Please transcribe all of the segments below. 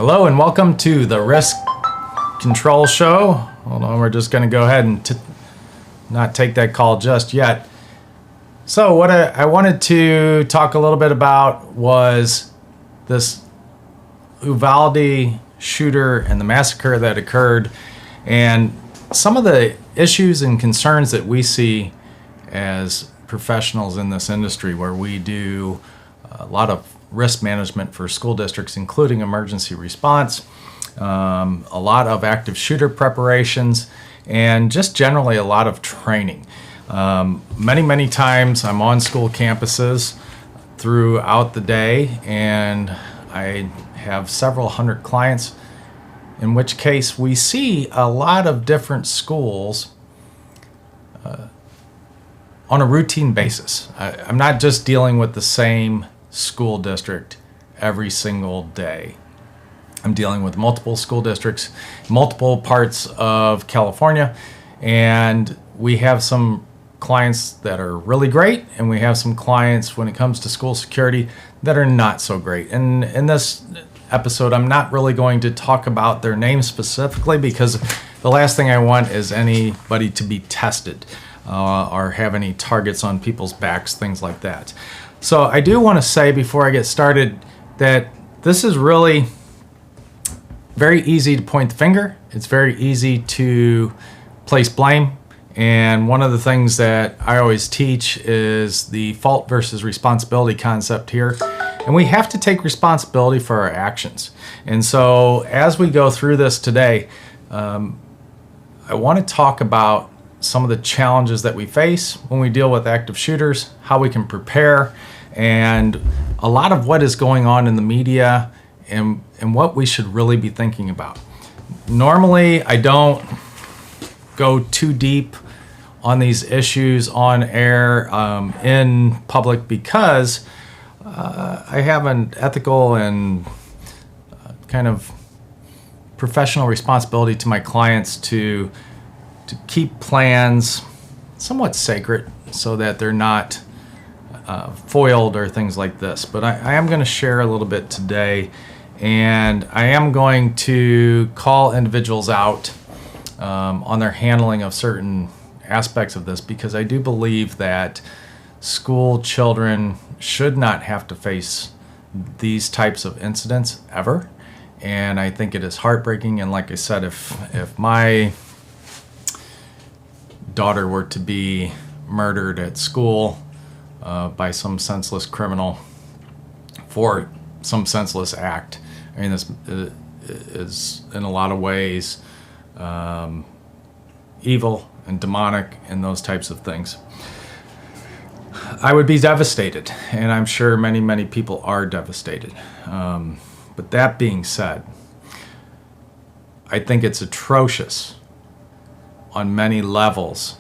Hello and welcome to the Risk Control Show. Hold on, we're just going to go ahead and not take that call just yet. So what I wanted to talk a little bit about was this Uvalde shooter and the massacre that occurred, and some of the issues and concerns that we see as professionals in this industry, where we do a lot of risk management for school districts, including emergency response, a lot of active shooter preparations, and just generally a lot of training. Many times I'm on school campuses throughout the day, and I have several hundred clients, in which case we see a lot of different schools on a routine basis. I'm not just dealing with the same school district every single day. I'm dealing with multiple school districts, multiple parts of California, and we have some clients that are really great, and we have some clients when it comes to school security that are not so great. And in this episode, I'm not really going to talk about their names specifically, because the last thing I want is anybody to be tested or have any targets on people's backs, things like that. So I do want to say before I get started that this is really very easy to point the finger. It's very easy to place blame. And one of the things that I always teach is the fault versus responsibility concept here. And we have to take responsibility for our actions. And so as we go through this today, I want to talk about some of the challenges that we face when we deal with active shooters, how we can prepare, and a lot of what is going on in the media and what we should really be thinking about. Normally, I don't go too deep on these issues on air in public, because I have an ethical and kind of professional responsibility to my clients to keep plans somewhat sacred so that they're not foiled or things like this. But I am going to share a little bit today, and I am going to call individuals out on their handling of certain aspects of this, because I do believe that school children should not have to face these types of incidents ever. And I think it is heartbreaking. And like I said, if my daughter were to be murdered at school by some senseless criminal for some senseless act, I mean, this is in a lot of ways evil and demonic and those types of things, I would be devastated, and I'm sure many people are devastated. But that being said, I think it's atrocious on many levels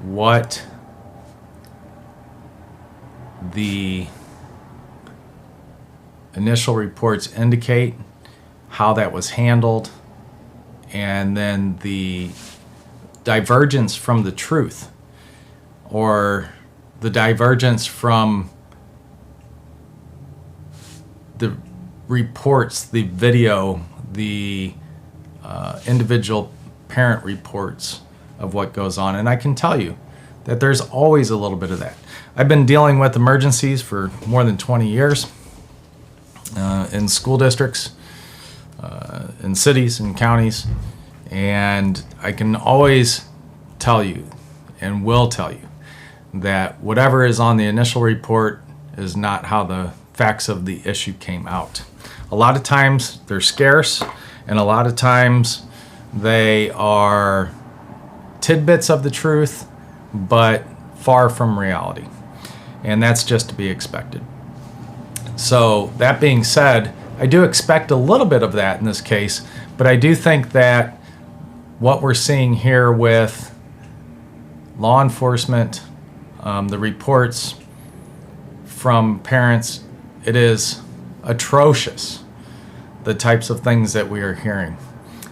what the initial reports indicate, how that was handled, and then the divergence from the truth, or the divergence from the reports, the video, the individual parent reports of what goes on. And I can tell you that there's always a little bit of that. I've been dealing with emergencies for more than 20 years in school districts, in cities and counties, and I can always tell you and will tell you that whatever is on the initial report is not how the facts of the issue came out. A lot of times they're scarce, and a lot of times they are tidbits of the truth, but far from reality. And that's just to be expected. So that being said, I do expect a little bit of that in this case, but I do think that what we're seeing here with law enforcement, the reports from parents, it is atrocious, the types of things that we are hearing.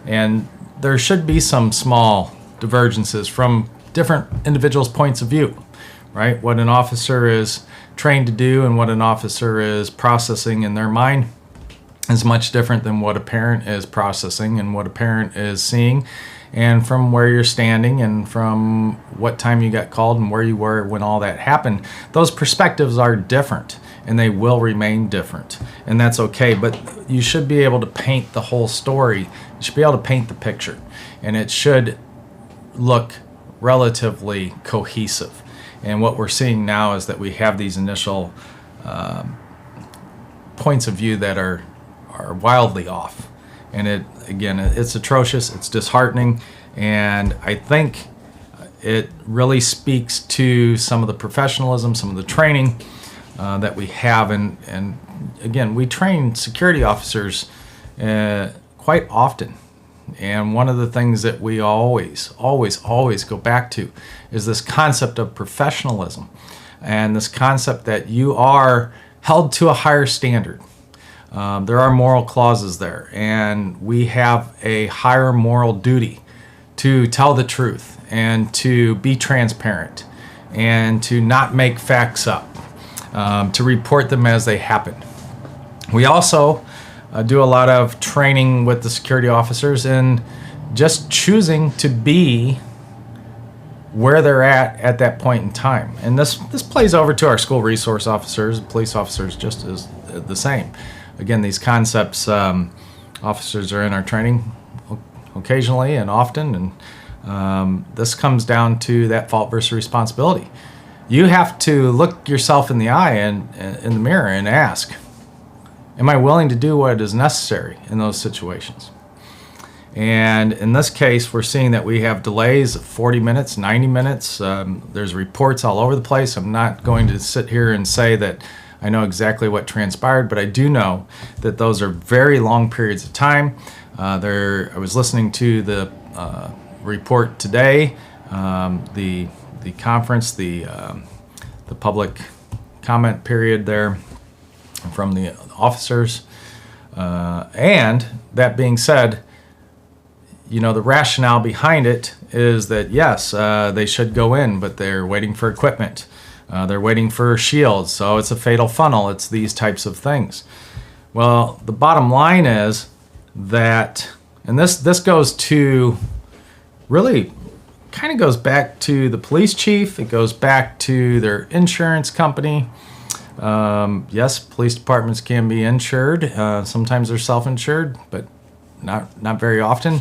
And there should be some small divergences from different individuals' points of view, right? What an officer is trained to do and what an officer is processing in their mind is much different than what a parent is processing and what a parent is seeing, and from where you're standing and from what time you got called and where you were when all that happened. Those perspectives are different, and they will remain different, and that's okay. But you should be able to paint the whole story. You should be able to paint the picture, and it should look relatively cohesive. And what we're seeing now is that we have these initial points of view that are wildly off. And it's atrocious, it's disheartening, and I think it really speaks to some of the professionalism, some of the training that we have. And again, we train security officers quite often. And one of the things that we always go back to is this concept of professionalism, and this concept that you are held to a higher standard. There are moral clauses there, and we have a higher moral duty to tell the truth and to be transparent and to not make facts up, to report them as they happen. We also do a lot of training with the security officers in just choosing to be where they're at that point in time. And this plays over to our school resource officers, police officers, just as the same. Again, these concepts, officers are in our training occasionally and often, and this comes down to that fault versus responsibility. You have to look yourself in the eye and in the mirror and ask, am I willing to do what is necessary in those situations? And in this case, we're seeing that we have delays of 40 minutes, 90 minutes. There's reports all over the place. I'm not going to sit here and say that I know exactly what transpired, but I do know that those are very long periods of time. I was listening to the report today, the conference, the public comment period there from the officers. And that being said, the rationale behind it is that, yes, they should go in, but they're waiting for equipment. They're waiting for shields, so it's a fatal funnel. It's these types of things. Well, the bottom line is that, and this goes to, really kind of goes back to the police chief. It goes back to their insurance company. Yes, police departments can be insured. Sometimes they're self-insured, but not very often.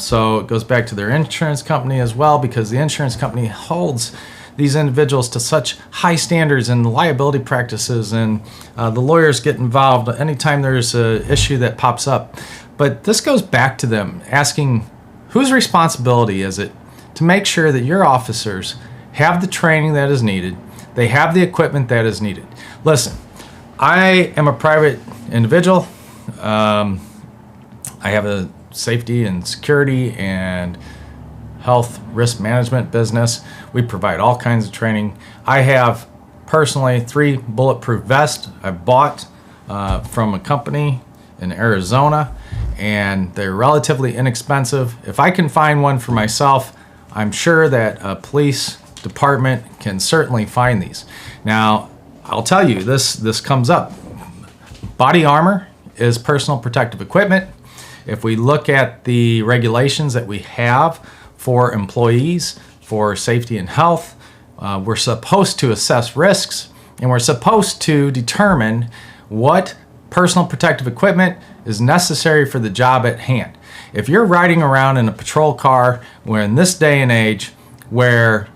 So it goes back to their insurance company as well, because the insurance company holds these individuals to such high standards and liability practices, and the lawyers get involved anytime there's an issue that pops up. But this goes back to them asking, whose responsibility is it to make sure that your officers have the training that is needed, they have the equipment that is needed? Listen, I am a private individual. I have a safety and security and health risk management business. We provide all kinds of training. I have personally 3 bulletproof vests I bought from a company in Arizona, and they're relatively inexpensive. If I can find one for myself, I'm sure that a police department can certainly find these. Now, I'll tell you, this comes up. Body armor is personal protective equipment. If we look at the regulations that we have for employees for safety and health, we're supposed to assess risks, and we're supposed to determine what personal protective equipment is necessary for the job at hand. If you're riding around in a patrol car, we're in this day and age where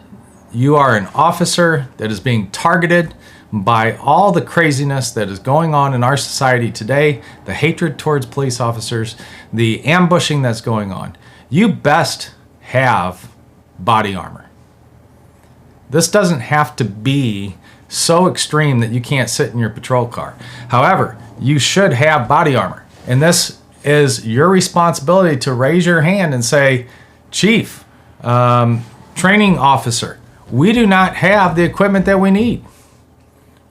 you are an officer that is being targeted by all the craziness that is going on in our society today, the hatred towards police officers, the ambushing that's going on, you best have body armor. This doesn't have to be so extreme that you can't sit in your patrol car. However, you should have body armor. And this is your responsibility to raise your hand and say, Chief, training officer, we do not have the equipment that we need.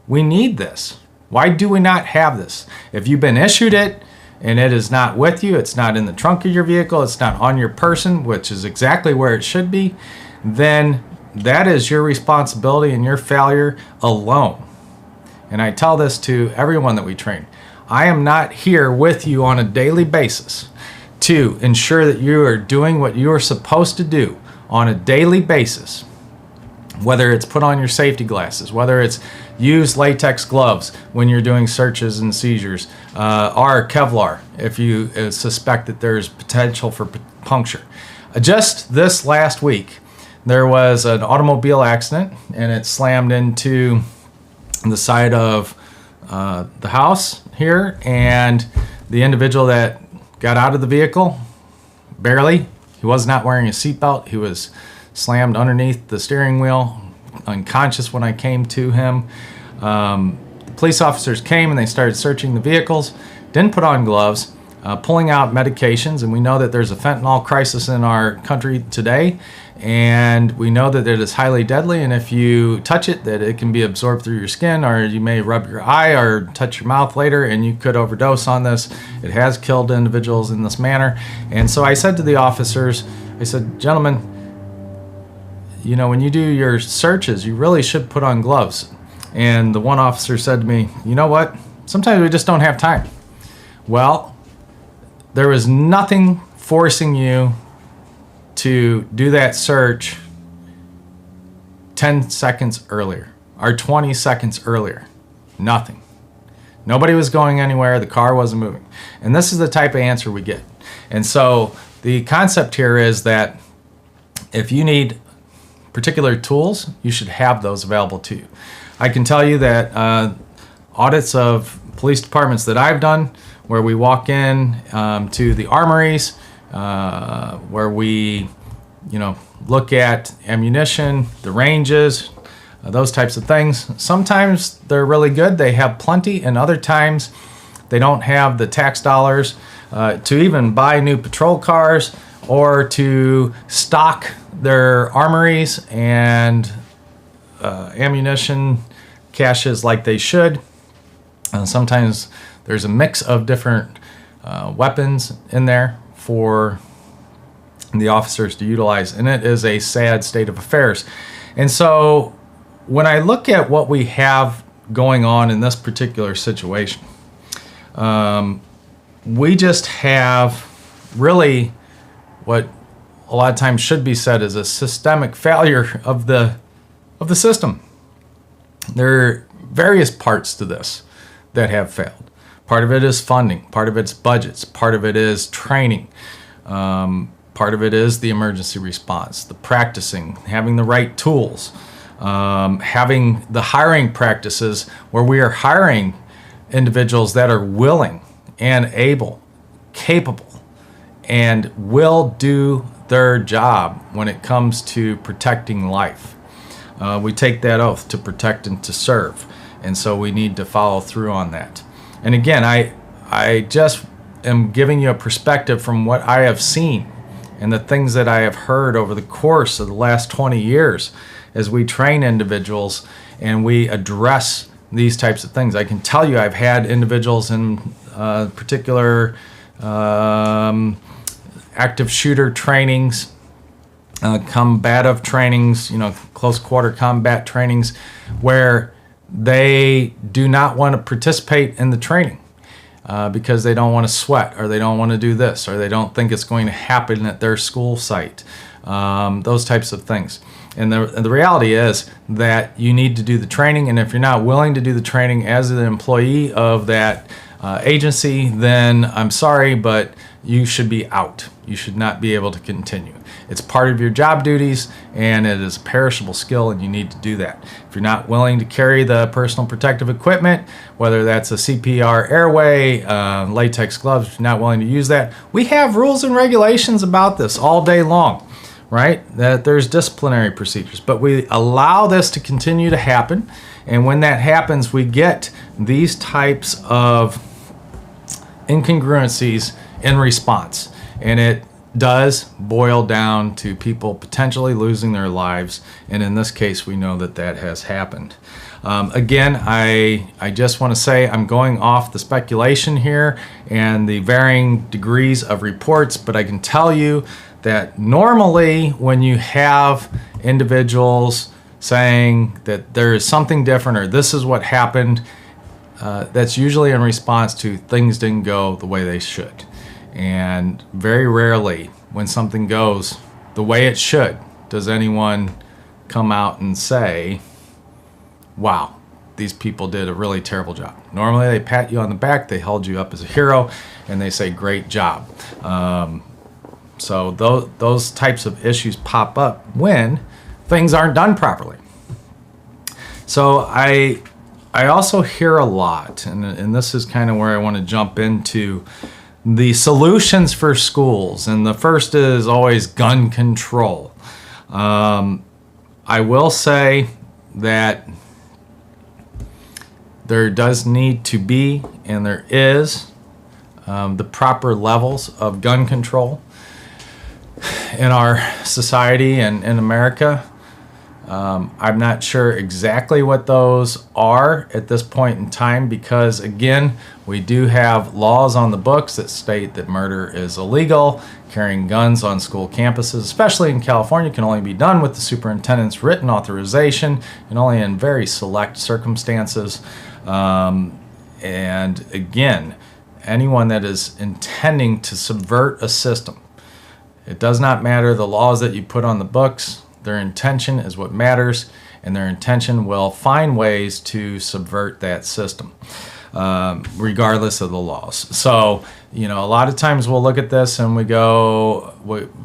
We need this. Why do we not have this? If you've been issued it and it is not with you, it's not in the trunk of your vehicle, it's not on your person, which is exactly where it should be, then that is your responsibility and your failure alone. And I tell this to everyone that we train. I am not here with you on a daily basis to ensure that you are doing what you are supposed to do on a daily basis, whether it's put on your safety glasses, whether it's use latex gloves when you're doing searches and seizures, or Kevlar if you suspect that there's potential for puncture. Just this last week, there was an automobile accident, and it slammed into the side of the house here, and the individual that got out of the vehicle, barely, he was not wearing a seatbelt. He was slammed underneath the steering wheel, unconscious when I came to him. The police officers came and they started searching the vehicles, didn't put on gloves, pulling out medications, and we know that there's a fentanyl crisis in our country today, and we know that it is highly deadly, and if you touch it, that it can be absorbed through your skin, or you may rub your eye or touch your mouth later, and you could overdose on this. It has killed individuals in this manner. And so I said to the officers, I said, gentlemen, you know, when you do your searches, you really should put on gloves. And the one officer said to me, you know what, sometimes we just don't have time. Well, there was nothing forcing you to do that search 10 seconds earlier or 20 seconds earlier. Nothing. Nobody was going anywhere. The car wasn't moving. And this is the type of answer we get. And so the concept here is that if you need particular tools, you should have those available to you. I can tell you that audits of police departments that I've done, where we walk in to the armories, where we, look at ammunition, the ranges, those types of things. Sometimes they're really good. They have plenty, and other times they don't have the tax dollars to even buy new patrol cars or to stock their armories and ammunition caches like they should. Sometimes there's a mix of different weapons in there for the officers to utilize, and it is a sad state of affairs. And so when I look at what we have going on in this particular situation, we just have really what a lot of times should be said is a systemic failure of the system. There are various parts to this that have failed. Part of it is funding, part of it's budgets, part of it is training, part of it is the emergency response, the practicing, having the right tools, having the hiring practices where we are hiring individuals that are willing and able, capable, and will do their job when it comes to protecting life. We take that oath to protect and to serve, and so we need to follow through on that. And again, I just am giving you a perspective from what I have seen and the things that I have heard over the course of the last 20 years as we train individuals and we address these types of things. I can tell you I've had individuals in particular active shooter trainings, combative trainings, close quarter combat trainings, where they do not want to participate in the training because they don't want to sweat, or they don't want to do this, or they don't think it's going to happen at their school site, those types of things. And the reality is that you need to do the training, and if you're not willing to do the training as an employee of that agency, then I'm sorry, but you should be out. You should not be able to continue. It's part of your job duties, and it is a perishable skill, and you need to do that. If you're not willing to carry the personal protective equipment, whether that's a CPR airway, latex gloves, if you're not willing to use that, we have rules and regulations about this all day long, right? That there's disciplinary procedures, but we allow this to continue to happen, and when that happens, we get these types of incongruencies in response, and it does boil down to people potentially losing their lives, and in this case we know that that has happened. Again, I just want to say I'm going off the speculation here and the varying degrees of reports, but I can tell you that normally when you have individuals saying that there is something different or this is what happened, that's usually in response to things didn't go the way they should. And very rarely, when something goes the way it should, does anyone come out and say, wow, these people did a really terrible job. Normally they pat you on the back, they hold you up as a hero, and they say, great job. So those types of issues pop up when things aren't done properly. So I also hear a lot, and this is kind of where I want to jump into the solutions for schools. And the first is always gun control. I will say that there does need to be, and there is, the proper levels of gun control in our society and in America. I'm not sure exactly what those are at this point in time because, again, we do have laws on the books that state that murder is illegal. Carrying guns on school campuses, especially in California, can only be done with the superintendent's written authorization and only in very select circumstances. And again, anyone that is intending to subvert a system, it does not matter the laws that you put on the books. Their intention is what matters, and their intention will find ways to subvert that system, regardless of the laws. So, a lot of times we'll look at this and we go,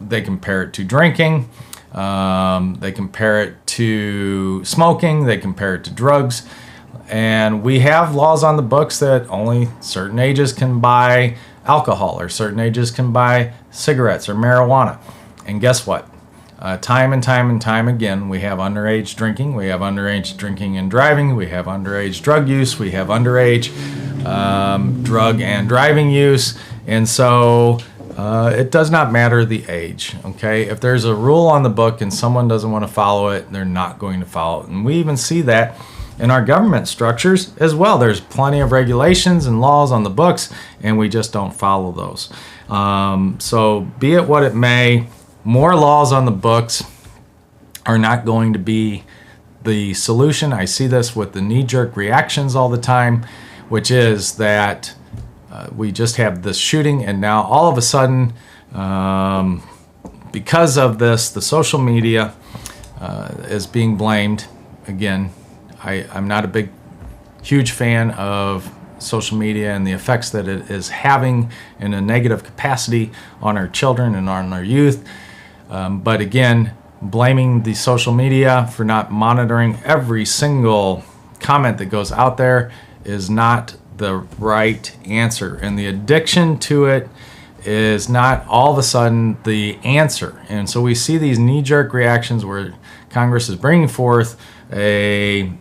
they compare it to drinking, they compare it to smoking, they compare it to drugs. And we have laws on the books that only certain ages can buy alcohol or certain ages can buy cigarettes or marijuana. And guess what? Time and time again, we have underage drinking, we have underage drinking and driving, we have underage drug use, we have underage drug and driving use. And so it does not matter the age, okay? If there's a rule on the book and someone doesn't want to follow it, they're not going to follow it. And we even see that in our government structures as well. There's plenty of regulations and laws on the books, and we just don't follow those. So be it what it may, more laws on the books are not going to be the solution. I see this with the knee-jerk reactions all the time, which is that we just have this shooting, and now all of a sudden, because of this, the social media is being blamed. Again, I'm not a huge fan of social media and the effects that it is having in a negative capacity on our children and on our youth. But again, blaming the social media for not monitoring every single comment that goes out there is not the right answer. And the addiction to it is not all of a sudden the answer. And so we see these knee-jerk reactions where Congress is bringing forth a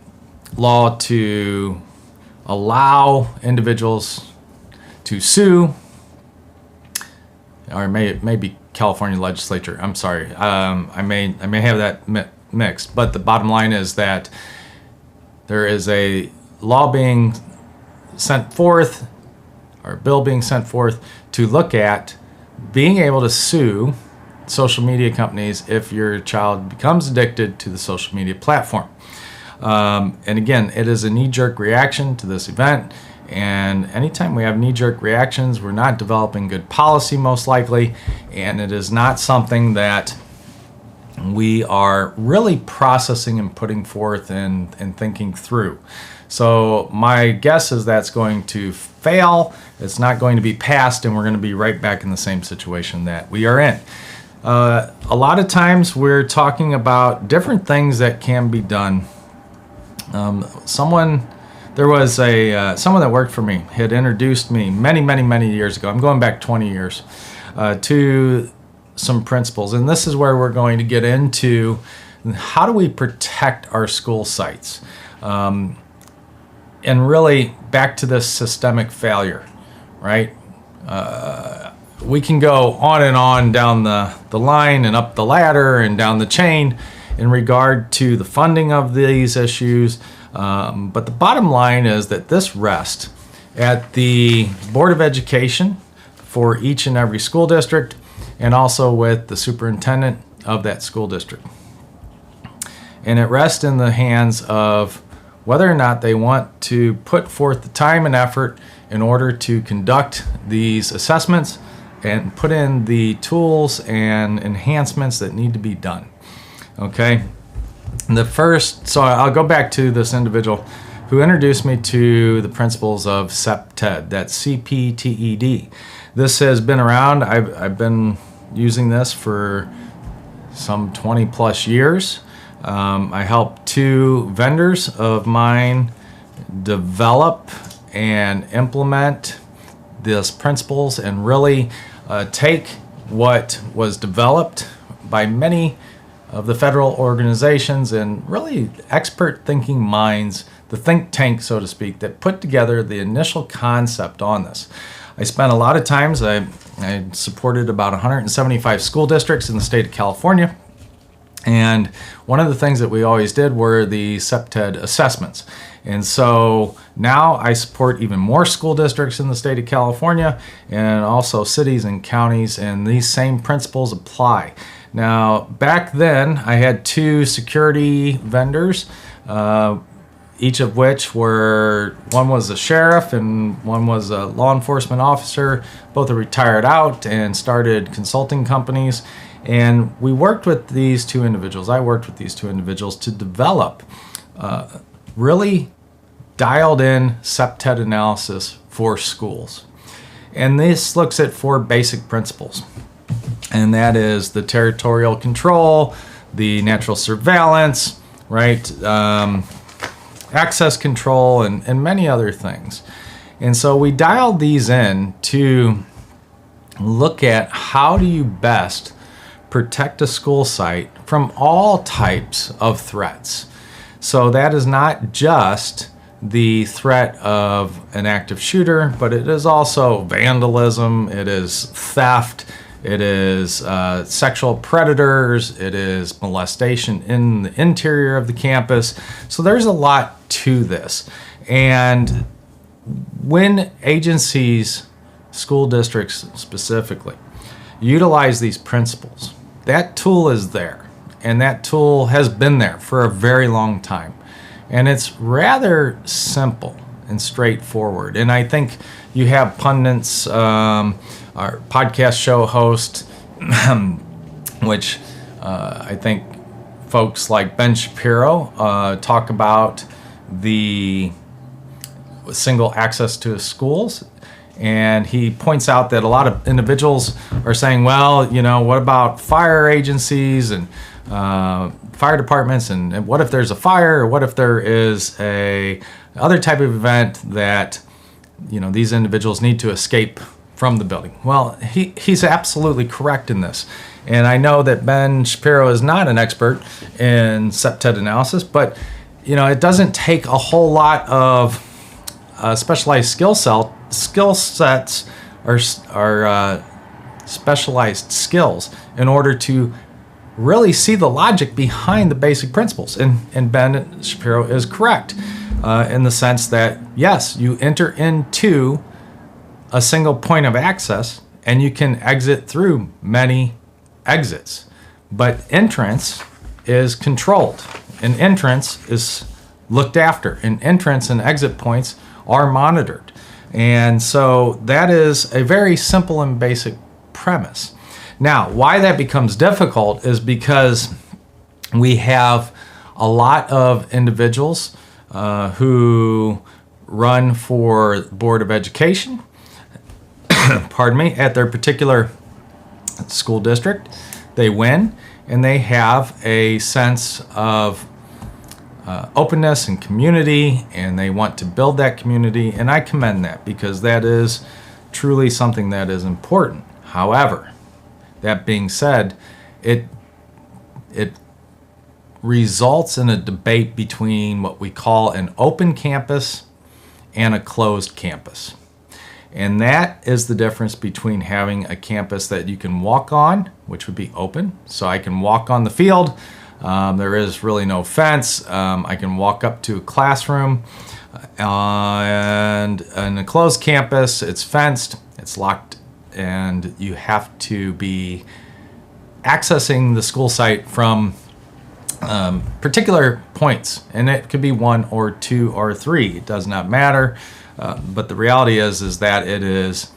law to allow individuals to sue, or maybe California legislature. I'm sorry. I may have that mixed. But the bottom line is that there is a law being sent forth, or a bill being sent forth to look at being able to sue social media companies if your child becomes addicted to the social media platform. And again, it is a knee-jerk reaction to this event. And anytime we have knee-jerk reactions, we're not developing good policy, most likely, and it is not something that we are really processing and putting forth and thinking through. So my guess is that's going to fail. It's not going to be passed, and we're going to be right back in the same situation that we are in. A lot of times we're talking about different things that can be done. There was someone that worked for me had introduced me many years ago. I'm going back 20 years to some principles, and this is where we're going to get into how do we protect our school sites, and really back to this systemic failure, right? We can go on and on down the line and up the ladder and down the chain in regard to the funding of these issues. But the bottom line is that this rests at the Board of Education for each and every school district, and also with the superintendent of that school district. And it rests in the hands of whether or not they want to put forth the time and effort in order to conduct these assessments and put in the tools and enhancements that need to be done. Okay. So I'll go back to this individual who introduced me to the principles of CPTED, that's CPTED. This has been around. I've been using this for some 20 plus years. I helped 2 vendors of mine develop and implement these principles and really take what was developed by many of the federal organizations and really expert thinking minds, the think tank, so to speak, that put together the initial concept on this. I spent a lot of times, I supported about 175 school districts in the state of California. And one of the things that we always did were the CPTED assessments. And so now I support even more school districts in the state of California and also cities and counties, and these same principles apply. Now, back then, I had 2 security vendors, each of which one was a sheriff and one was a law enforcement officer. Both are retired out and started consulting companies. And we worked with these 2 individuals. I worked with these 2 individuals to develop really dialed in CPTED analysis for schools. And this looks at 4 basic principles. And that is the territorial control, the natural surveillance, right? Access control, and many other things. And so we dialed these in to look at how do you best protect a school site from all types of threats. So that is not just the threat of an active shooter, but it is also vandalism, it is theft, it is sexual predators, it is molestation in the interior of the campus. So there's a lot to this. And when agencies, school districts specifically, utilize these principles, that tool is there. And that tool has been there for a very long time. And it's rather simple and straightforward. And I think you have pundits, our podcast show host, which I think folks like Ben Shapiro talk about the single access to schools. And he points out that a lot of individuals are saying, well, what about fire agencies and fire departments, and what if there's a fire, or what if there is a other type of event that these individuals need to escape from the building. Well, he's absolutely correct in this. And I know that Ben Shapiro is not an expert in CPTED analysis, but it doesn't take a whole lot of specialized skill sets or specialized skills in order to really see the logic behind the basic principles. And Ben Shapiro is correct in the sense that, yes, you enter into a single point of access and you can exit through many exits. But entrance is controlled, and entrance is looked after, and entrance and exit points are monitored. And so that is a very simple and basic premise. Now, why that becomes difficult is because we have a lot of individuals who run for Board of Education, pardon me, at their particular school district. They win, and they have a sense of openness and community, and they want to build that community, and I commend that because that is truly something that is important. However, that being said, it results in a debate between what we call an open campus and a closed campus. And that is the difference between having a campus that you can walk on, which would be open. So I can walk on the field. There is really no fence. I can walk up to a classroom. And in a closed campus, it's fenced, it's locked, and you have to be accessing the school site from particular points, and it could be 1 or 2 or 3. It does not matter. But the reality is that it is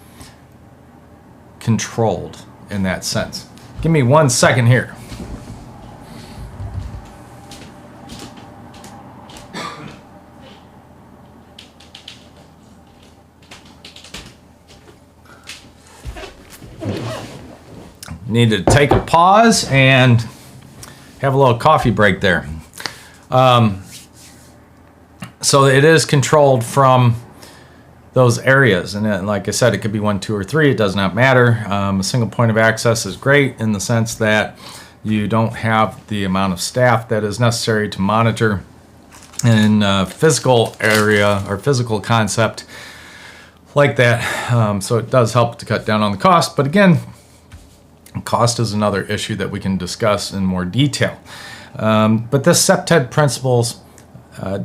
controlled in that sense. Give me 1 second here. Need to take a pause and have a little coffee break there. So it is controlled from those areas. And then, like I said, it could be 1, 2, or 3. It does not matter. A single point of access is great in the sense that you don't have the amount of staff that is necessary to monitor in physical area or physical concept like that. So it does help to cut down on the cost. But again, cost is another issue that we can discuss in more detail. But the SEPTED principles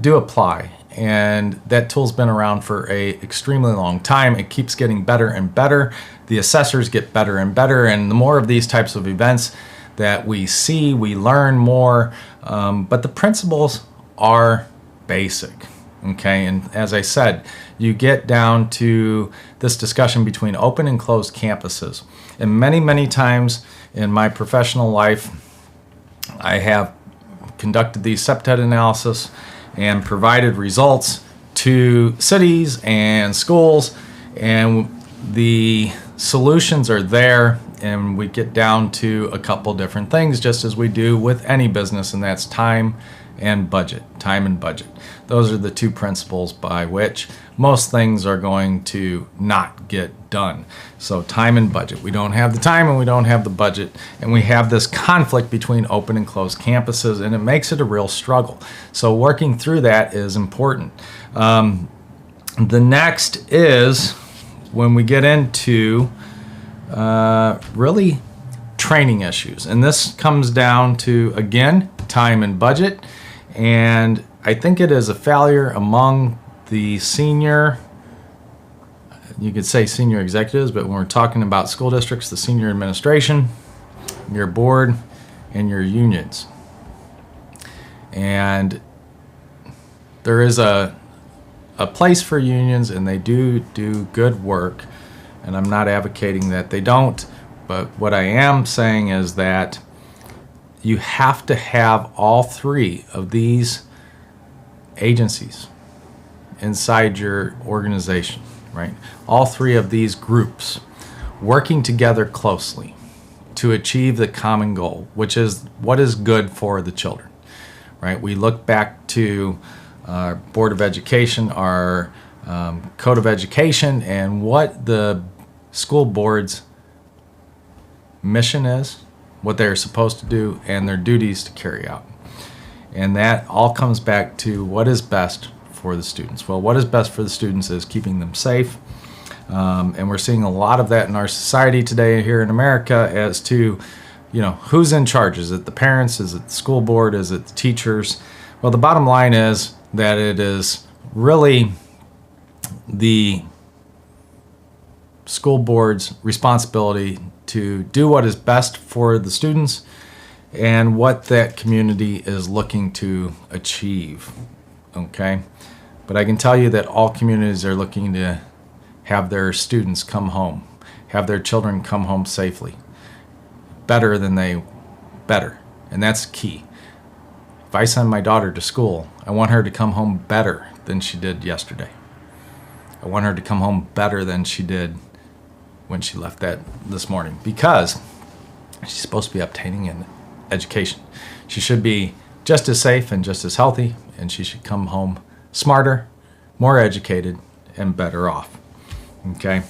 do apply, and that tool's been around for a extremely long time. It keeps getting better and better. The assessors get better and better, and the more of these types of events that we see, we learn more. But the principles are basic. Okay, and as I said, you get down to this discussion between open and closed campuses. And many, many times in my professional life, I have conducted these SEPTED analysis and provided results to cities and schools, and the solutions are there, and we get down to a couple different things, just as we do with any business, and that's time and budget. Time and budget. Those are the 2 principles by which most things are going to not get done. So time and budget. We don't have the time and we don't have the budget, and we have this conflict between open and closed campuses, and it makes it a real struggle. So working through that is important. The next is when we get into really training issues, and this comes down to, again, time and budget. And I think it is a failure among the senior, you could say senior executives, but when we're talking about school districts, the senior administration, your board, and your unions. And there is a place for unions, and they do good work, and I'm not advocating that they don't, but what I am saying is that you have to have all 3 of these agencies inside your organization, right? All 3 of these groups working together closely to achieve the common goal, which is what is good for the children, right? We look back to our Board of Education, our Code of Education, and what the school board's mission is, what they're supposed to do, and their duties to carry out. And that all comes back to what is best for the students. Well, what is best for the students is keeping them safe. And we're seeing a lot of that in our society today here in America as to, who's in charge? Is it the parents? Is it the school board? Is it the teachers? Well, the bottom line is that it is really the school board's responsibility to do what is best for the students and what that community is looking to achieve. Okay? But I can tell you that all communities are looking to have their students come home, have their children come home safely. Better. And that's key. If I send my daughter to school, I want her to come home better than she did yesterday. I want her to come home better than she did when she left that this morning, because she's supposed to be obtaining an education. She should be just as safe and just as healthy, and she should come home smarter, more educated, and better off. Okay?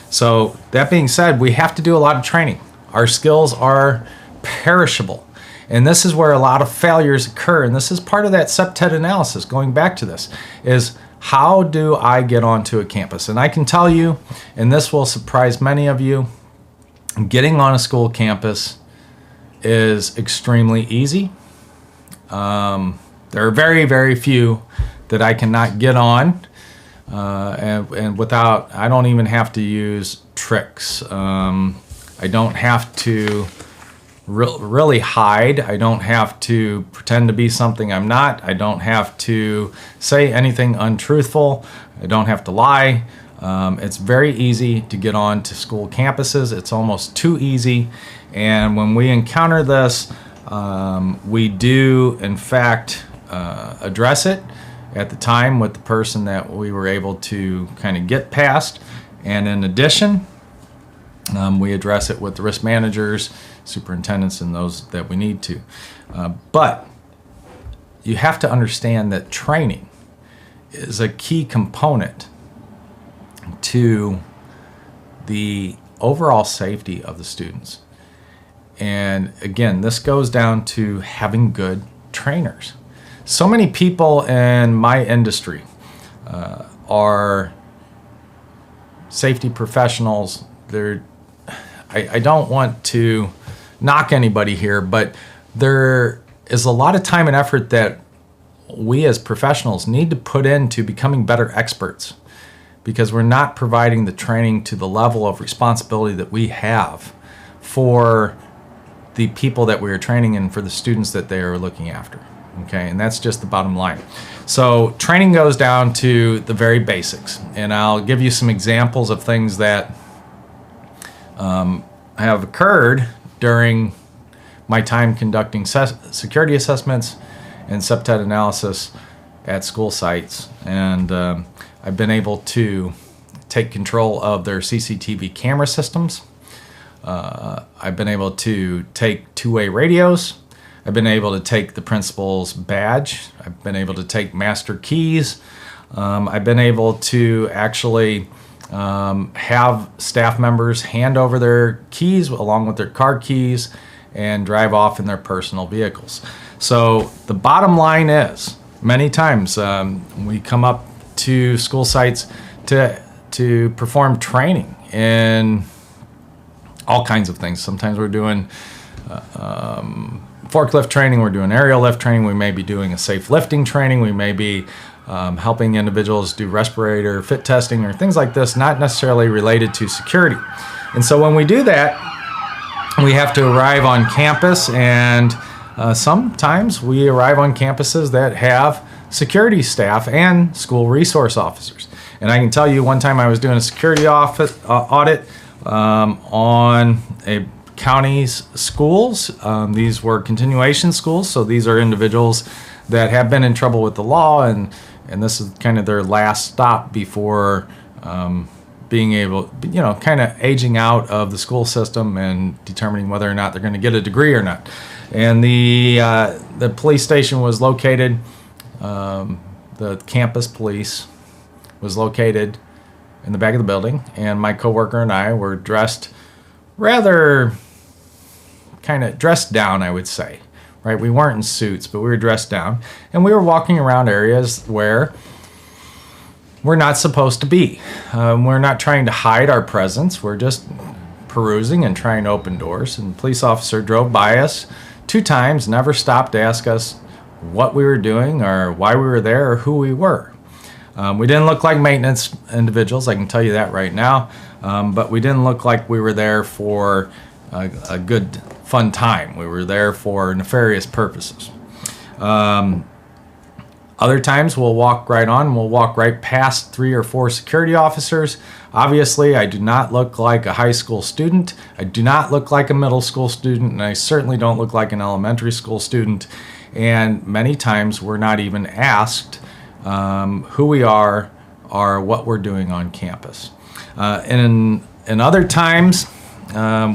So that being said, we have to do a lot of training. Our skills are perishable. And this is where a lot of failures occur. And this is part of that SEPTED analysis, going back to this, is how do I get onto a campus? And I can tell you, and this will surprise many of you, getting on a school campus is extremely easy. There are very, very few that I cannot get on. And without, I don't even have to use tricks. I don't have to really hide. I don't have to pretend to be something I'm not. I don't have to say anything untruthful. I don't have to lie. It's very easy to get on to school campuses. It's almost too easy. And when we encounter this, we do, in fact, address it at the time with the person that we were able to kind of get past. And in addition, we address it with the risk managers, superintendents, and those that we need to. But you have to understand that training is a key component to the overall safety of the students. And again, this goes down to having good trainers. So many people in my industry are safety professionals. I don't want to knock anybody here, but there is a lot of time and effort that we as professionals need to put into becoming better experts, because we're not providing the training to the level of responsibility that we have for the people that we are training and for the students that they are looking after. Okay, and that's just the bottom line. So training goes down to the very basics, and I'll give you some examples of things that have occurred during my time conducting security assessments and SEPTED analysis at school sites. And I've been able to take control of their CCTV camera systems. I've been able to take two-way radios. I've been able to take the principal's badge. I've been able to take master keys. I've been able to actually have staff members hand over their keys along with their car keys and drive off in their personal vehicles. So the bottom line is, many times we come up to school sites to perform training in all kinds of things. Sometimes we're doing forklift training, we're doing aerial lift training, we may be doing a safe lifting training, we may be helping individuals do respirator fit testing or things like this, not necessarily related to security. And so when we do that, we have to arrive on campus, and sometimes we arrive on campuses that have security staff and school resource officers. And I can tell you, one time I was doing a security audit on a county's schools. These were continuation schools, so these are individuals that have been in trouble with the law, and this is kind of their last stop before being able, kind of aging out of the school system and determining whether or not they're going to get a degree or not. And the police station was located, the campus police was located in the back of the building, and my coworker and I were dressed rather kind of dressed down, I would say. Right? We weren't in suits, but we were dressed down, and we were walking around areas where we're not supposed to be. We're not trying to hide our presence. We're just perusing and trying to open doors. And the police officer drove by us 2 times, never stopped to ask us what we were doing or why we were there or who we were. We didn't look like maintenance individuals, I can tell you that right now, but we didn't look like we were there for a good, fun time. We were there for nefarious purposes. Other times we'll walk right on, we'll walk right past 3 or 4 security officers. Obviously, I do not look like a high school student. I do not look like a middle school student, and I certainly don't look like an elementary school student. And many times we're not even asked who we are or what we're doing on campus. And in other times,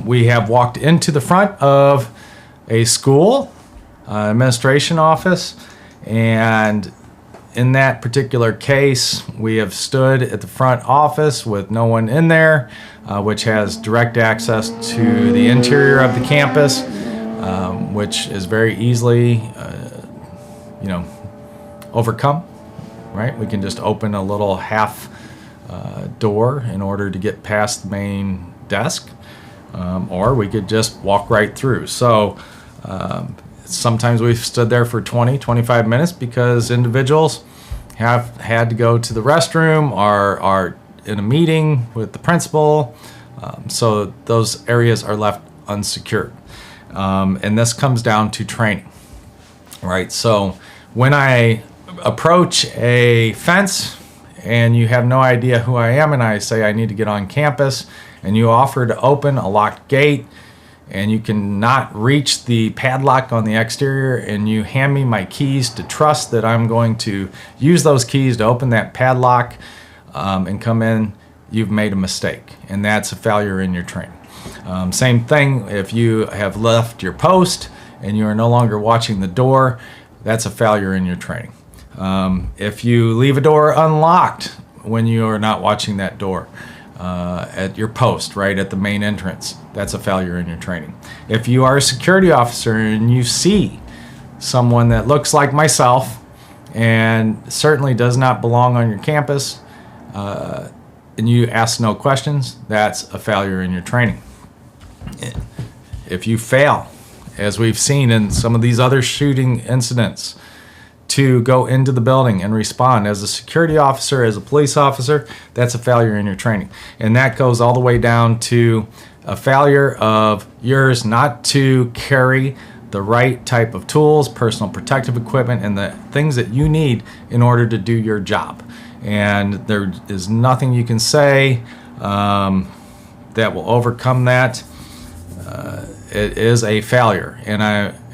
we have walked into the front of a school administration office, and in that particular case, we have stood at the front office with no one in there, which has direct access to the interior of the campus, which is very easily, overcome. Right? We can just open a little half door in order to get past the main desk, or we could just walk right through. So sometimes we've stood there for 20, 25 minutes because individuals have had to go to the restroom or are in a meeting with the principal. So those areas are left unsecured. And this comes down to training, right? So when I approach a fence and you have no idea who I am and I say I need to get on campus and you offer to open a locked gate and you cannot reach the padlock on the exterior and you hand me my keys to trust that I'm going to use those keys to open that padlock and come in, you've made a mistake, and that's a failure in your training. Same thing if you have left your post and you are no longer watching the door, that's a failure in your training. If you leave a door unlocked when you are not watching that door at your post, right at the main entrance, that's a failure in your training. If you are a security officer and you see someone that looks like myself and certainly does not belong on your campus, and you ask no questions, that's a failure in your training. If you fail, as we've seen in some of these other shooting incidents, to go into the building and respond as a security officer, as a police officer, that's a failure in your training. And that goes all the way down to a failure of yours not to carry the right type of tools, personal protective equipment, and the things that you need in order to do your job. And there is nothing you can say that will overcome that. It is a failure, and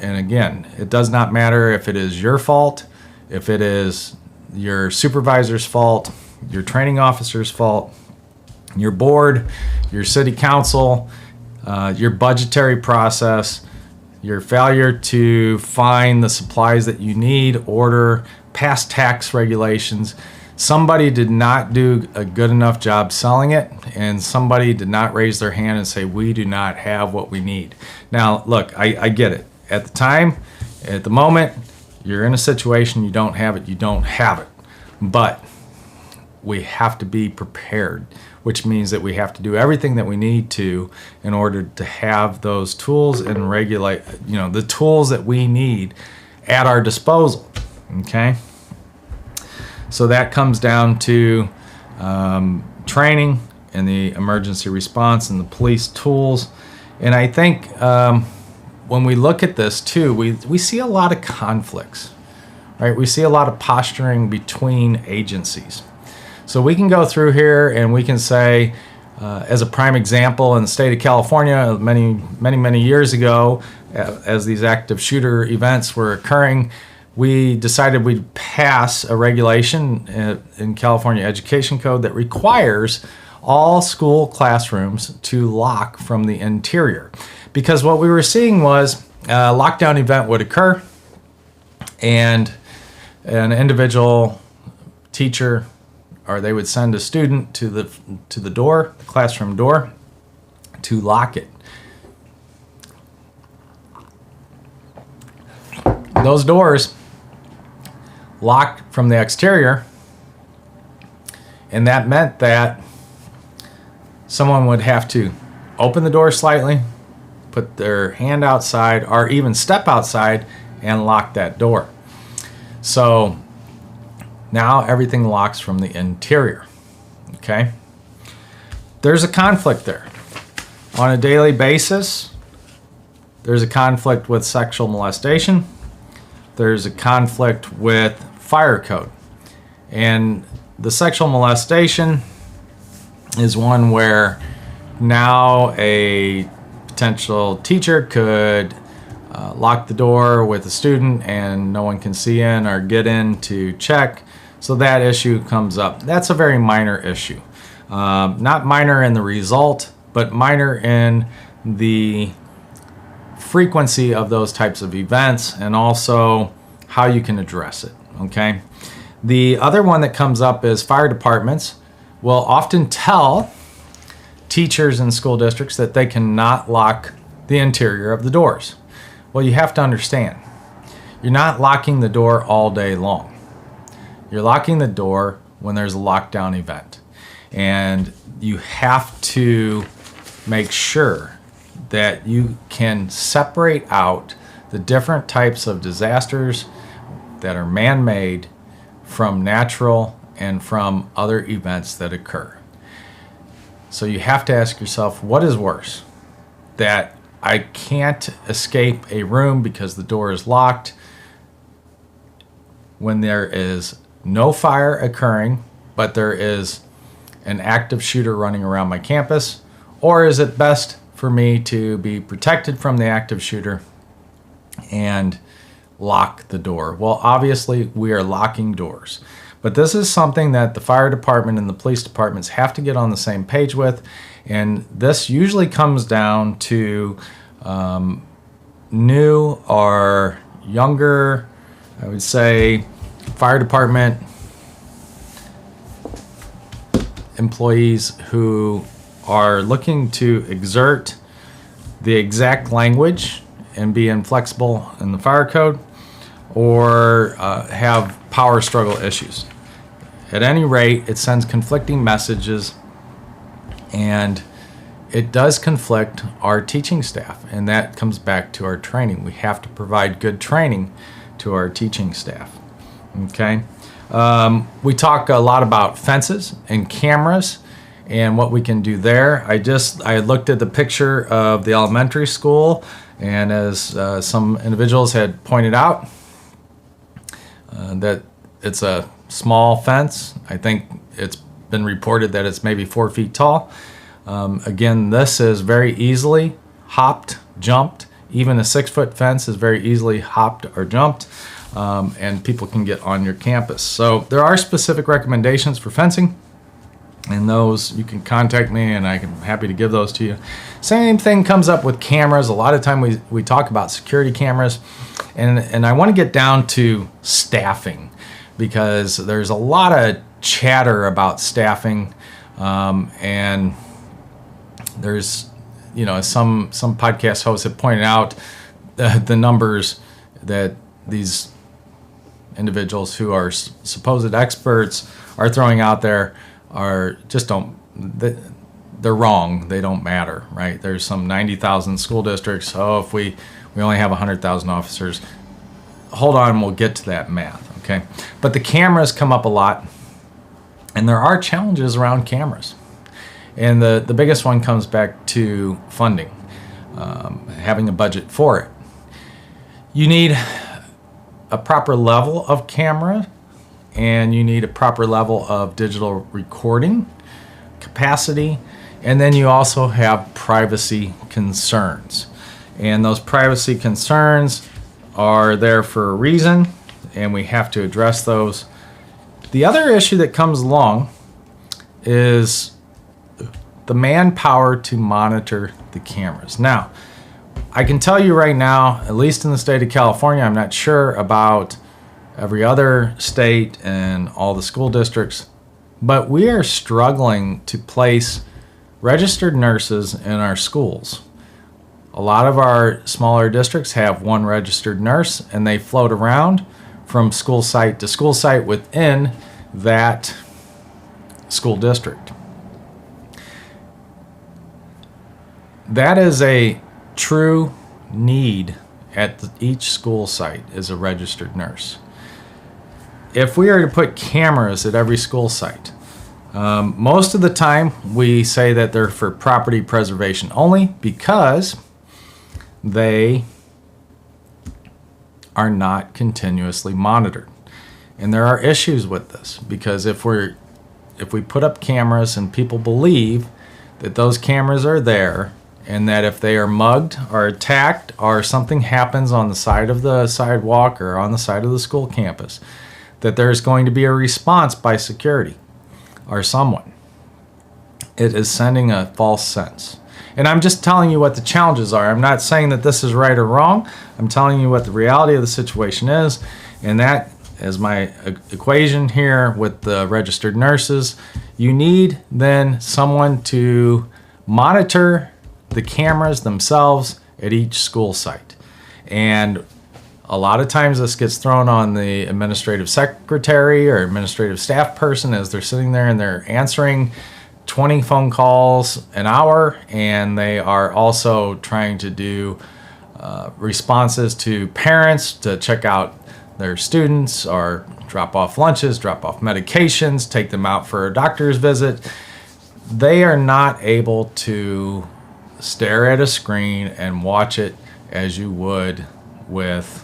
again, it does not matter if it is your fault, if it is your supervisor's fault, your training officer's fault, your board, your city council, your budgetary process, your failure to find the supplies that you need, order, pass tax regulations. Somebody did not do a good enough job selling it, and somebody did not raise their hand and say, we do not have what we need. Now, look, I get it. At the time, at the moment, you're in a situation, you don't have it, you don't have it. But we have to be prepared, which means that we have to do everything that we need to in order to have those tools and regulate, the tools that we need at our disposal, okay? So that comes down to training and the emergency response and the police tools. And I think when we look at this too, we see a lot of conflicts, right? We see a lot of posturing between agencies. So we can go through here and we can say, as a prime example, in the state of California, many years ago, as these active shooter events were occurring, we decided we'd pass a regulation in California Education Code that requires all school classrooms to lock from the interior. Because what we were seeing was a lockdown event would occur and an individual teacher, or they would send a student to the door, the classroom door, to lock it. Those doors locked from the exterior, and that meant that someone would have to open the door slightly, put their hand outside, or even step outside and lock that door. So now everything locks from the interior, okay? There's a conflict there. On a daily basis, there's a conflict with sexual molestation. There's a conflict with fire code. And the sexual molestation is one where now a potential teacher could lock the door with a student and no one can see in or get in to check. So that issue comes up. That's a very minor issue. Not minor in the result, but minor in the frequency of those types of events and also how you can address it, okay? The other one that comes up is fire departments will often tell teachers in school districts that they cannot lock the interior of the doors. Well, you have to understand, you're not locking the door all day long. You're locking the door when there's a lockdown event. And you have to make sure that you can separate out the different types of disasters that are man-made from natural and from other events that occur. So you have to ask yourself, what is worse? That I can't escape a room because the door is locked when there is no fire occurring, but there is an active shooter running around my campus? Or is it best for me to be protected from the active shooter and lock the door? Well, obviously, we are locking doors. But this is something that the fire department and the police departments have to get on the same page with. And this usually comes down to new or younger, I would say, fire department employees who are looking to exert the exact language and be inflexible in the fire code, or have power struggle issues. At any rate, it sends conflicting messages, and it does conflict our teaching staff, and that comes back to our training. We have to provide good training to our teaching staff. Okay, we talk a lot about fences and cameras and what we can do there. I looked at the picture of the elementary school, and as some individuals had pointed out, that it's a small fence. I think it's been reported that it's maybe 4 feet tall. Again, this is very easily hopped, jumped. Even a 6-foot fence is very easily hopped or jumped, and people can get on your campus. So there are specific recommendations for fencing, and those you can contact me, and I'm happy to give those to you. Same thing comes up with cameras. A lot of time we talk about security cameras, and I want to get down to staffing, because there's a lot of chatter about staffing, and there's, as some podcast hosts have pointed out, the numbers that these individuals who are supposed experts are throwing out there are just they're wrong. They don't matter, right? There's some 90,000 school districts. Oh, if we only have 100,000 officers. Hold on, we'll get to that math, okay? But the cameras come up a lot, and there are challenges around cameras. And the biggest one comes back to funding, having a budget for it. You need a proper level of camera, and you need a proper level of digital recording capacity, and then you also have privacy concerns. And those privacy concerns are there for a reason, and we have to address those. The other issue that comes along is the manpower to monitor the cameras. Now, I can tell you right now, at least in the state of California, I'm not sure about every other state and all the school districts, but we are struggling to place registered nurses in our schools. A lot of our smaller districts have one registered nurse, and they float around from school site to school site within that school district. That is a true need at each school site, is a registered nurse. If we are to put cameras at every school site, most of the time we say that they're for property preservation only, because they are not continuously monitored. And there are issues with this, because if we put up cameras and people believe that those cameras are there, and that if they are mugged or attacked or something happens on the side of the sidewalk or on the side of the school campus, that there's going to be a response by security or someone. It is sending a false sense. And I'm just telling you what the challenges are. I'm not saying that this is right or wrong. I'm telling you what the reality of the situation is. And that is my equation here with the registered nurses. You need then someone to monitor the cameras themselves at each school site. And a lot of times this gets thrown on the administrative secretary or administrative staff person as they're sitting there and they're answering 20 phone calls an hour, and they are also trying to do responses to parents to check out their students, or drop off lunches, drop off medications, take them out for a doctor's visit. They are not able to stare at a screen and watch it as you would with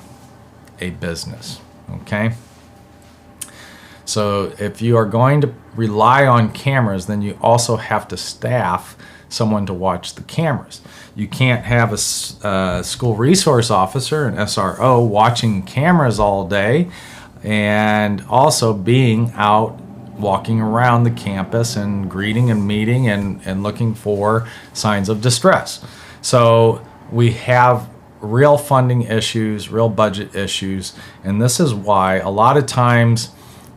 a business. Okay? So if you are going to rely on cameras, then you also have to staff someone to watch the cameras. You can't have a school resource officer, an SRO, watching cameras all day and also being out walking around the campus and greeting and meeting and looking for signs of distress. So we have real funding issues, real budget issues, and this is why a lot of times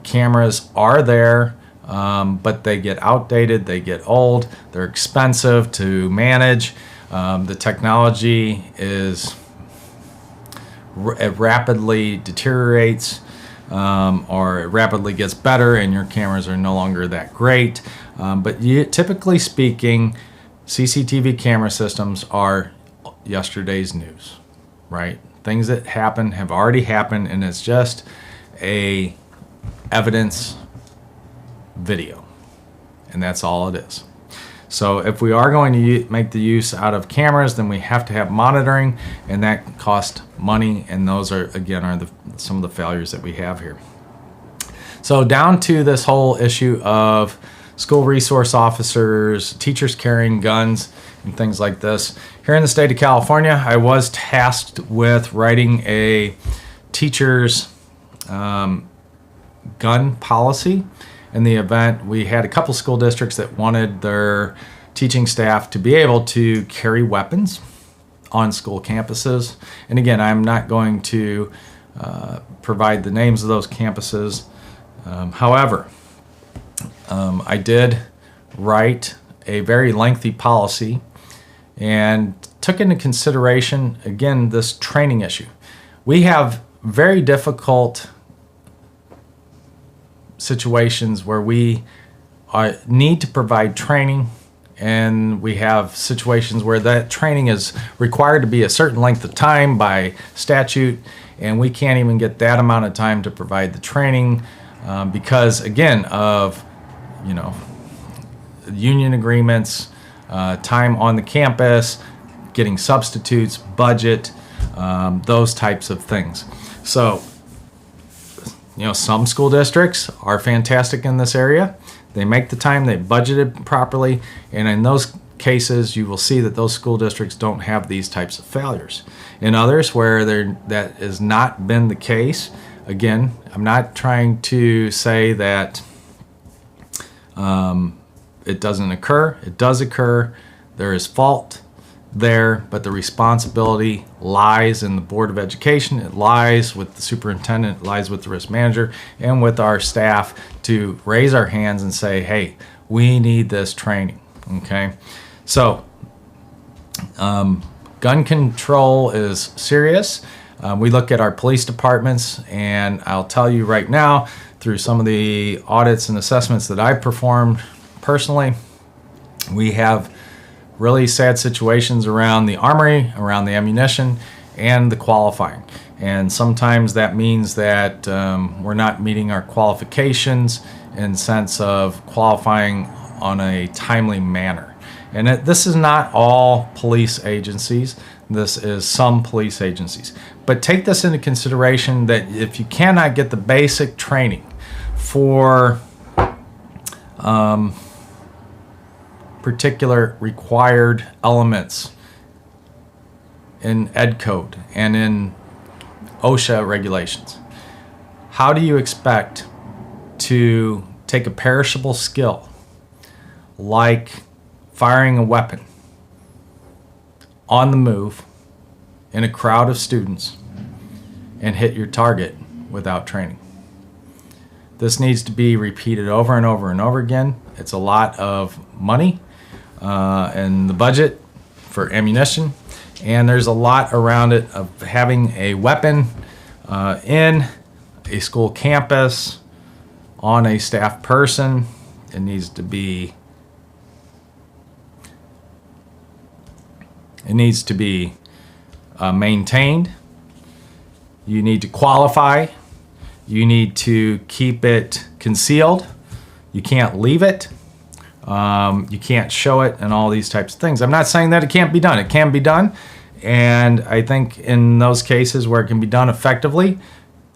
cameras are there, but they get outdated, they get old, they're expensive to manage. The technology it rapidly deteriorates, or it rapidly gets better, and your cameras are no longer that great. But typically speaking, CCTV camera systems are yesterday's news, right? Things that happen have already happened, and it's just a evidence video, and that's all it is. So if we are going to make the use out of cameras, then we have to have monitoring, and that costs money, and those are some of the failures that we have here. So down to this whole issue of school resource officers, teachers carrying guns, and things like this. Here in the state of California, I was tasked with writing a teacher's gun policy. In the event, we had a couple school districts that wanted their teaching staff to be able to carry weapons on school campuses. And again, I'm not going to provide the names of those campuses. However, I did write a very lengthy policy and took into consideration, again, this training issue. We have very difficult situations where we need to provide training, and we have situations where that training is required to be a certain length of time by statute, and we can't even get that amount of time to provide the training because, again, of union agreements, time on the campus, getting substitutes, budget, those types of things. So some school districts are fantastic in this area. They make the time, they budget it properly, and in those cases, you will see that those school districts don't have these types of failures. In others where that has not been the case, again, I'm not trying to say that it doesn't occur. It does occur. There is fault there, but the responsibility lies in the Board of Education. It lies with the superintendent, it lies with the risk manager, and with our staff to raise our hands and say, hey, we need this training. Okay, so gun control is serious. We look at our police departments, and I'll tell you right now, through some of the audits and assessments that I performed personally, we have really sad situations around the armory, around the ammunition, and the qualifying. And sometimes that means that we're not meeting our qualifications in sense of qualifying on a timely manner. And this is not all police agencies. This is some police agencies. But take this into consideration that if you cannot get the basic training for particular required elements in Ed Code and in OSHA regulations, how do you expect to take a perishable skill like firing a weapon on the move in a crowd of students and hit your target without training? This needs to be repeated over and over and over again. It's a lot of money and the budget for ammunition, and there's a lot around it of having a weapon in a school campus on a staff person. It needs to be maintained. You need to qualify. You need to keep it concealed. You can't leave it. You can't show it and all these types of things. I'm not saying that it can't be done. It can be done. And I think in those cases where it can be done effectively,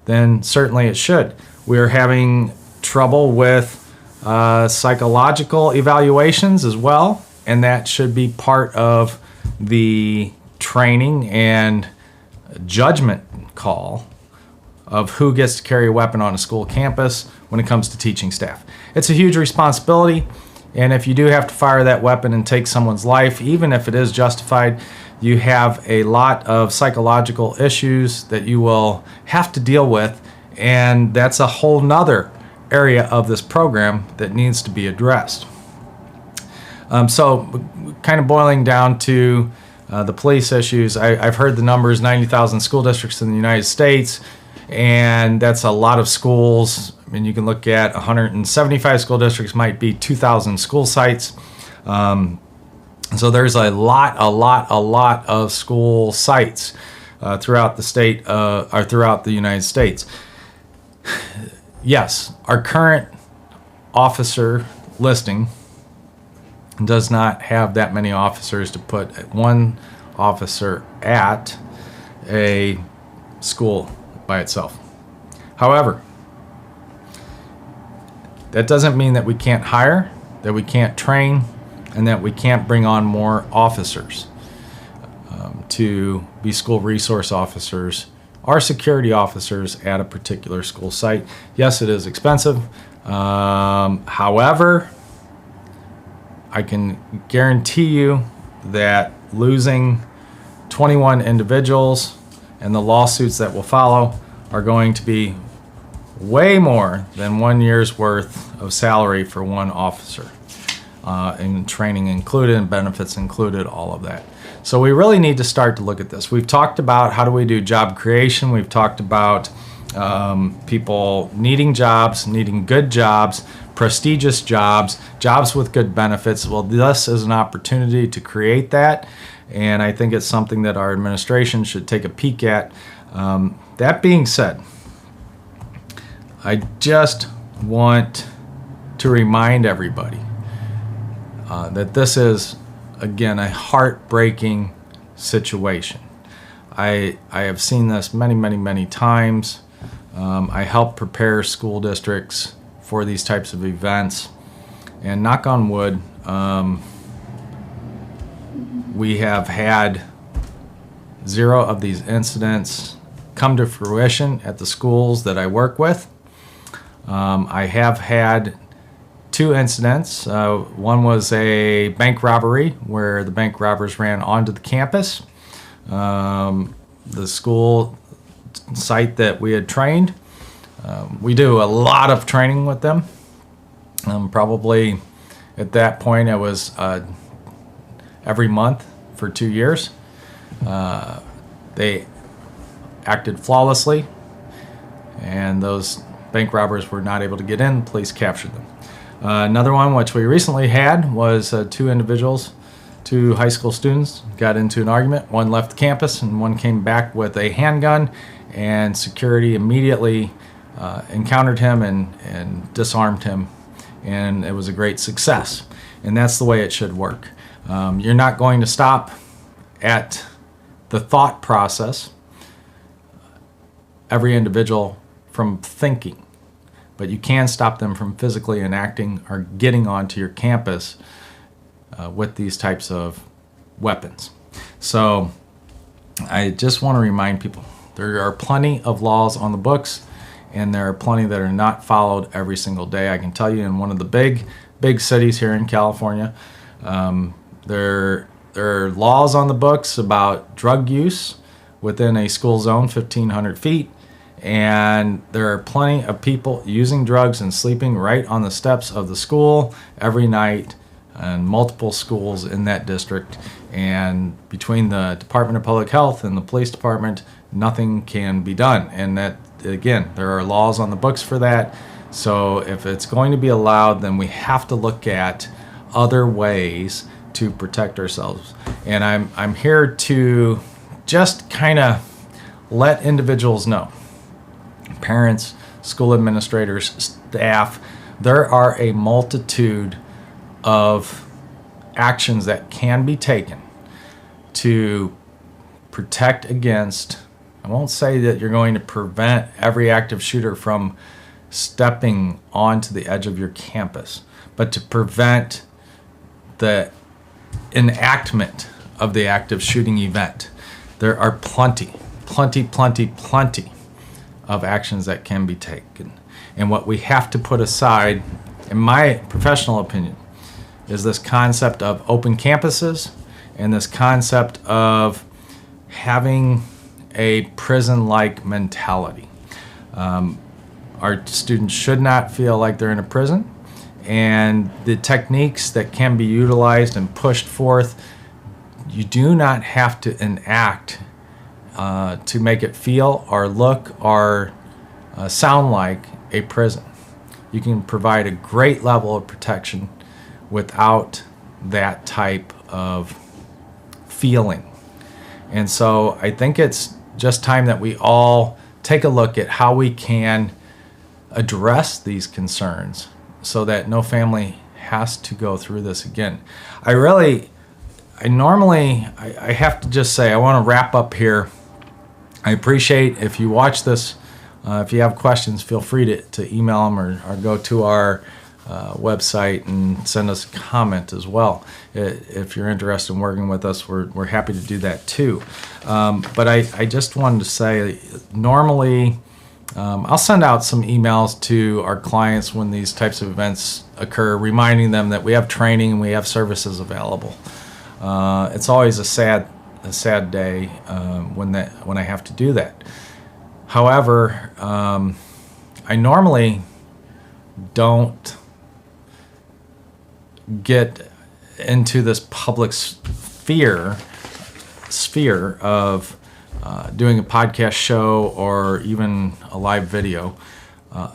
then certainly it should. We're having trouble with psychological evaluations as well, and that should be part of the training and judgment call of who gets to carry a weapon on a school campus when it comes to teaching staff. It's a huge responsibility, and if you do have to fire that weapon and take someone's life, even if it is justified, you have a lot of psychological issues that you will have to deal with, and that's a whole nother area of this program that needs to be addressed. So kind of boiling down to the police issues, I've heard the numbers, 90,000 school districts in the United States, and that's a lot of schools. I mean, you can look at 175 school districts, might be 2,000 school sites. So there's a lot of school sites throughout the state, or throughout the United States. Yes, our current officer listing does not have that many officers to put one officer at a school by itself. However, that doesn't mean that we can't hire, that we can't train, and that we can't bring on more officers to be school resource officers or security officers at a particular school site. Yes, it is expensive. However, I can guarantee you that losing 21 individuals and the lawsuits that will follow are going to be way more than 1 year's worth of salary for one officer, and training included and benefits included, all of that. So we really need to start to look at this. We've talked about how do we do job creation. We've talked about people needing jobs, needing good jobs, prestigious jobs, jobs with good benefits. Well, this is an opportunity to create that, and I think it's something that our administration should take a peek at. That being said, I just want to remind everybody that this is, again, a heartbreaking situation. I have seen this many times. I help prepare school districts for these types of events, and knock on wood, we have had 0 of these incidents come to fruition at the schools that I work with. I have had 2 incidents. One was a bank robbery where the bank robbers ran onto the campus. The school site that we had trained, we do a lot of training with them. Probably at that point it was every month for 2 years. They acted flawlessly, and those bank robbers were not able to get in. Police captured them. Another one which we recently had was 2 individuals, 2 high school students, got into an argument. One left the campus and one came back with a handgun, and security immediately encountered him and disarmed him, and it was a great success. And that's the way it should work. You're not going to stop at the thought process, every individual from thinking, but you can stop them from physically enacting or getting onto your campus with these types of weapons. So I just want to remind people, there are plenty of laws on the books, and there are plenty that are not followed every single day. I can tell you in one of the big cities here in California, there are laws on the books about drug use within a school zone 1,500 feet, and there are plenty of people using drugs and sleeping right on the steps of the school every night, and multiple schools in that district. And between the Department of Public Health and the police department, nothing can be done. And that, again, there are laws on the books for that. So if it's going to be allowed, then we have to look at other ways to protect ourselves. And I'm here to just kind of let individuals know, parents, school administrators, staff, there are a multitude of actions that can be taken to protect against. I won't say that you're going to prevent every active shooter from stepping onto the edge of your campus, but to prevent the enactment of the active shooting event. There are plenty of actions that can be taken. And what we have to put aside, in my professional opinion, is this concept of open campuses and this concept of having a prison-like mentality. Our students should not feel like they're in a prison, and the techniques that can be utilized and pushed forth, you do not have to enact to make it feel or look or sound like a prison. You can provide a great level of protection without that type of feeling. And so I think it's just time that we all take a look at how we can address these concerns so that no family has to go through this again. I have to just say, I want to wrap up here. I appreciate if you watch this. If you have questions, feel free to email them or go to our website and send us a comment as well. If you're interested in working with us, we're happy to do that too. But I just wanted to say, normally I'll send out some emails to our clients when these types of events occur, reminding them that we have training and we have services available. It's always a sad day when I have to do that. However, I normally don't get into this public sphere of doing a podcast show or even a live video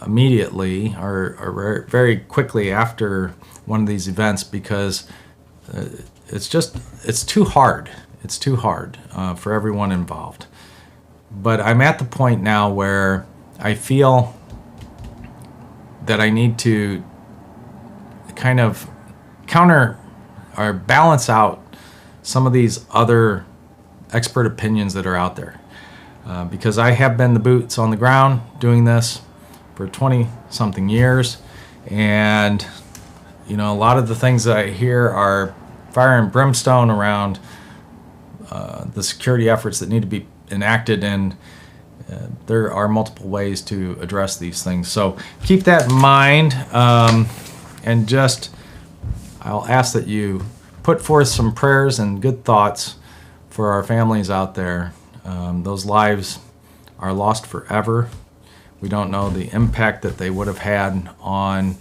immediately or very quickly after one of these events, because it's too hard. It's too hard for everyone involved. But I'm at the point now where I feel that I need to kind of counter or balance out some of these other expert opinions that are out there. Because I have been the boots on the ground doing this for 20-something years. And, a lot of the things that I hear are fire and brimstone around the security efforts that need to be enacted, and there are multiple ways to address these things. So keep that in mind, and I'll ask that you put forth some prayers and good thoughts for our families out there. Those lives are lost forever. We don't know the impact that they would have had on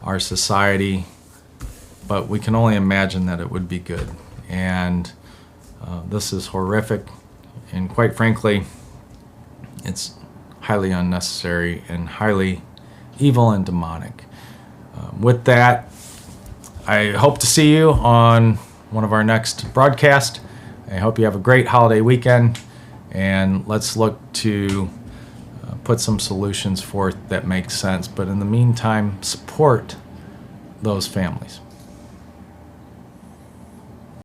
our society, but we can only imagine that it would be good. And this is horrific, and quite frankly, it's highly unnecessary and highly evil and demonic. With that, I hope to see you on one of our next broadcasts. I hope you have a great holiday weekend, and let's look to put some solutions forth that make sense. But in the meantime, support those families.